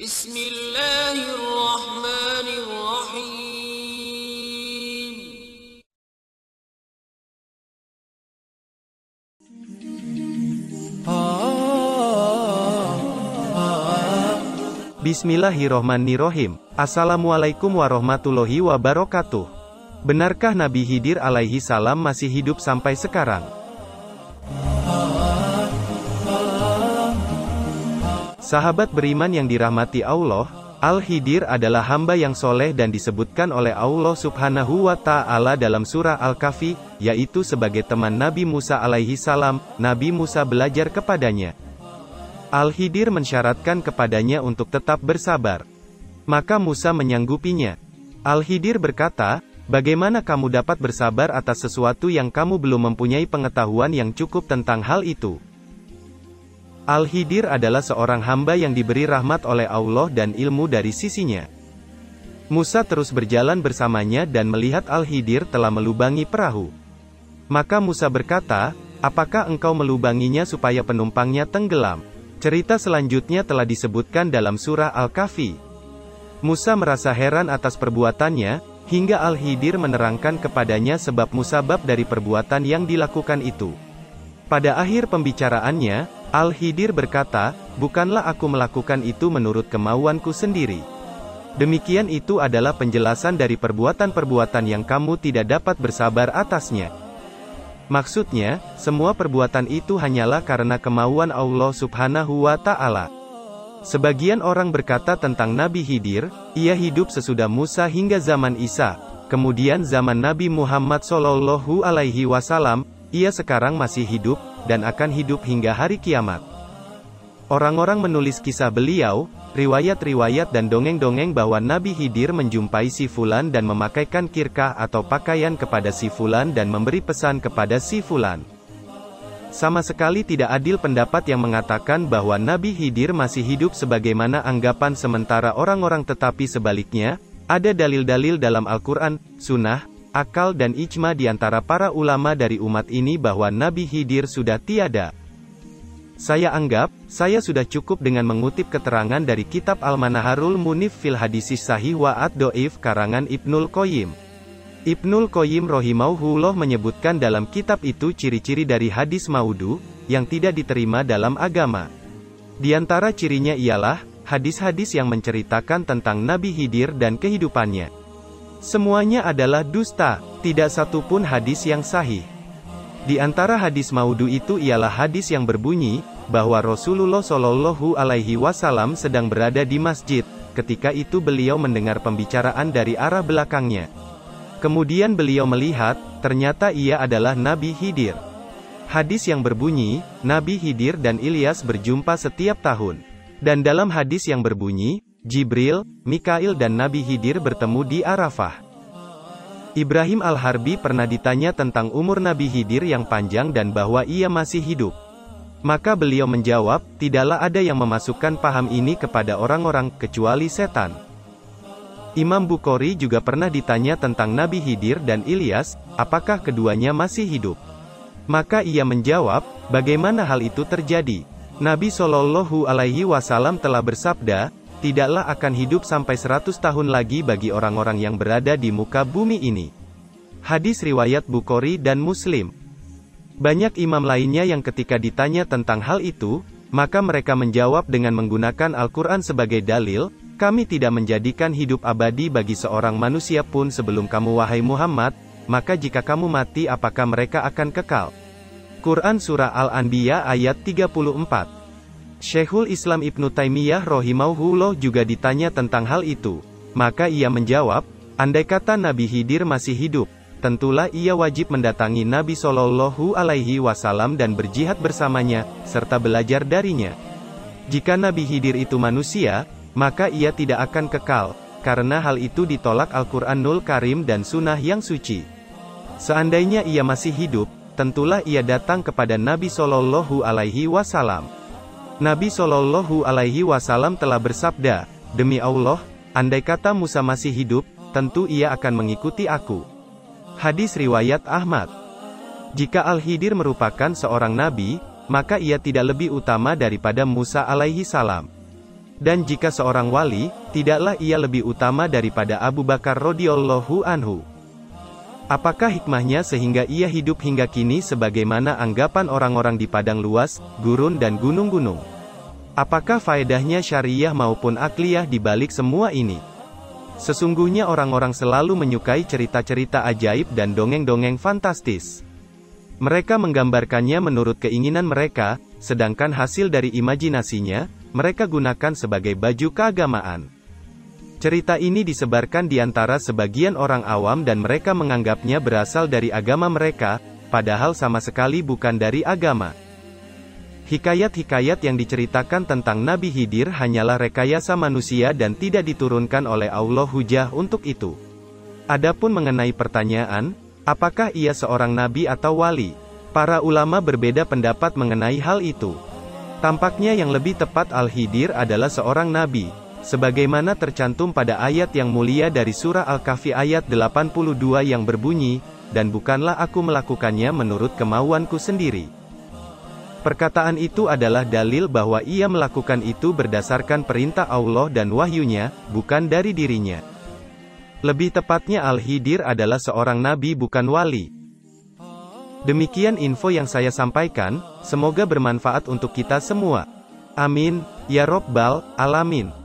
Bismillahirrahmanirrahim. Bismillahirrohmanirrohim. Assalamualaikum warahmatullahi wabarakatuh. Benarkah Nabi Khidir alaihi salam masih hidup sampai sekarang? Sahabat beriman yang dirahmati Allah, Al-Khidir adalah hamba yang soleh dan disebutkan oleh Allah subhanahu wa ta'ala dalam surah Al-Kahfi, yaitu sebagai teman Nabi Musa alaihi salam. Nabi Musa belajar kepadanya. Al-Khidir mensyaratkan kepadanya untuk tetap bersabar. Maka Musa menyanggupinya. Al-Khidir berkata, "Bagaimana kamu dapat bersabar atas sesuatu yang kamu belum mempunyai pengetahuan yang cukup tentang hal itu?" Al-Khidir adalah seorang hamba yang diberi rahmat oleh Allah dan ilmu dari sisinya. Musa terus berjalan bersamanya dan melihat Al-Khidir telah melubangi perahu. Maka Musa berkata, "Apakah engkau melubanginya supaya penumpangnya tenggelam?" Cerita selanjutnya telah disebutkan dalam surah Al-Kahfi. Musa merasa heran atas perbuatannya, hingga Al-Khidir menerangkan kepadanya sebab musabab dari perbuatan yang dilakukan itu. Pada akhir pembicaraannya, Al-Khidir berkata, "Bukanlah aku melakukan itu menurut kemauanku sendiri. Demikian itu adalah penjelasan dari perbuatan-perbuatan yang kamu tidak dapat bersabar atasnya." Maksudnya, semua perbuatan itu hanyalah karena kemauan Allah subhanahu wa ta'ala. Sebagian orang berkata tentang Nabi Khidir, ia hidup sesudah Musa hingga zaman Isa, kemudian zaman Nabi Muhammad Shallallahu Alaihi Wasallam, ia sekarang masih hidup, dan akan hidup hingga hari kiamat. Orang-orang menulis kisah beliau, riwayat-riwayat dan dongeng-dongeng bahwa Nabi Khidir menjumpai si Fulan dan memakaikan kirkah atau pakaian kepada si Fulan dan memberi pesan kepada si Fulan. Sama sekali tidak adil pendapat yang mengatakan bahwa Nabi Khidir masih hidup sebagaimana anggapan sementara orang-orang, tetapi sebaliknya, ada dalil-dalil dalam Al-Quran, Sunnah, akal dan ijma di antara para ulama dari umat ini bahwa Nabi Khidir sudah tiada. Saya anggap, saya sudah cukup dengan mengutip keterangan dari kitab Al-Manaharul Munif fil Hadisis Sahih wa Ad-Do'if karangan Ibnul Qayyim. Ibnul Qayyim rahimahullah menyebutkan dalam kitab itu ciri-ciri dari hadis maudhu, yang tidak diterima dalam agama. Di antara cirinya ialah, hadis-hadis yang menceritakan tentang Nabi Khidir dan kehidupannya. Semuanya adalah dusta, tidak satupun hadis yang sahih. Di antara hadis maudhu itu ialah hadis yang berbunyi, bahwa Rasulullah Shallallahu Alaihi Wasallam sedang berada di masjid, ketika itu beliau mendengar pembicaraan dari arah belakangnya. Kemudian beliau melihat, ternyata ia adalah Nabi Khidir. Hadis yang berbunyi, Nabi Khidir dan Ilyas berjumpa setiap tahun. Dan dalam hadis yang berbunyi, Jibril, Mikail dan Nabi Khidir bertemu di Arafah. Ibrahim Al-Harbi pernah ditanya tentang umur Nabi Khidir yang panjang dan bahwa ia masih hidup. Maka beliau menjawab, tidaklah ada yang memasukkan paham ini kepada orang-orang, kecuali setan. Imam Bukhari juga pernah ditanya tentang Nabi Khidir dan Ilyas, apakah keduanya masih hidup. Maka ia menjawab, bagaimana hal itu terjadi? Nabi Shallallahu Alaihi Wasallam telah bersabda, tidaklah akan hidup sampai 100 tahun lagi bagi orang-orang yang berada di muka bumi ini. Hadis riwayat Bukhari dan Muslim. Banyak imam lainnya yang ketika ditanya tentang hal itu, maka mereka menjawab dengan menggunakan Al-Quran sebagai dalil, kami tidak menjadikan hidup abadi bagi seorang manusia pun sebelum kamu wahai Muhammad, maka jika kamu mati apakah mereka akan kekal? Quran Surah Al-Anbiya ayat 34. Syekhul Islam Ibnu Taimiyah rahimahullah juga ditanya tentang hal itu. Maka ia menjawab, andai kata Nabi Khidir masih hidup, tentulah ia wajib mendatangi Nabi Shallallahu Alaihi Wasallam dan berjihad bersamanya, serta belajar darinya. Jika Nabi Khidir itu manusia, maka ia tidak akan kekal, karena hal itu ditolak Al-Quranul Karim dan Sunnah yang suci. Seandainya ia masih hidup, tentulah ia datang kepada Nabi Shallallahu Alaihi Wasallam. Nabi Shallallahu Alaihi Wasallam telah bersabda, demi Allah, andai kata Musa masih hidup, tentu ia akan mengikuti aku. Hadis riwayat Ahmad. Jika Al-Khidir merupakan seorang nabi, maka ia tidak lebih utama daripada Musa alaihi salam. Dan jika seorang wali, tidaklah ia lebih utama daripada Abu Bakar radhiyallahu anhu. Apakah hikmahnya sehingga ia hidup hingga kini sebagaimana anggapan orang-orang di padang luas, gurun dan gunung-gunung? Apakah faedahnya syariah maupun akliyah di balik semua ini? Sesungguhnya orang-orang selalu menyukai cerita-cerita ajaib dan dongeng-dongeng fantastis. Mereka menggambarkannya menurut keinginan mereka, sedangkan hasil dari imajinasinya, mereka gunakan sebagai baju keagamaan. Cerita ini disebarkan di antara sebagian orang awam dan mereka menganggapnya berasal dari agama mereka, padahal sama sekali bukan dari agama. Hikayat-hikayat yang diceritakan tentang Nabi Khidir hanyalah rekayasa manusia dan tidak diturunkan oleh Allah hujah untuk itu. Adapun mengenai pertanyaan, apakah ia seorang nabi atau wali? Para ulama berbeda pendapat mengenai hal itu. Tampaknya yang lebih tepat Al-Khidir adalah seorang nabi, sebagaimana tercantum pada ayat yang mulia dari surah Al-Kahfi ayat 82 yang berbunyi, dan bukanlah aku melakukannya menurut kemauanku sendiri. Perkataan itu adalah dalil bahwa ia melakukan itu berdasarkan perintah Allah dan wahyunya, bukan dari dirinya. Lebih tepatnya Al-Khidir adalah seorang nabi bukan wali. Demikian info yang saya sampaikan, semoga bermanfaat untuk kita semua. Amin, ya Rabbal Alamin.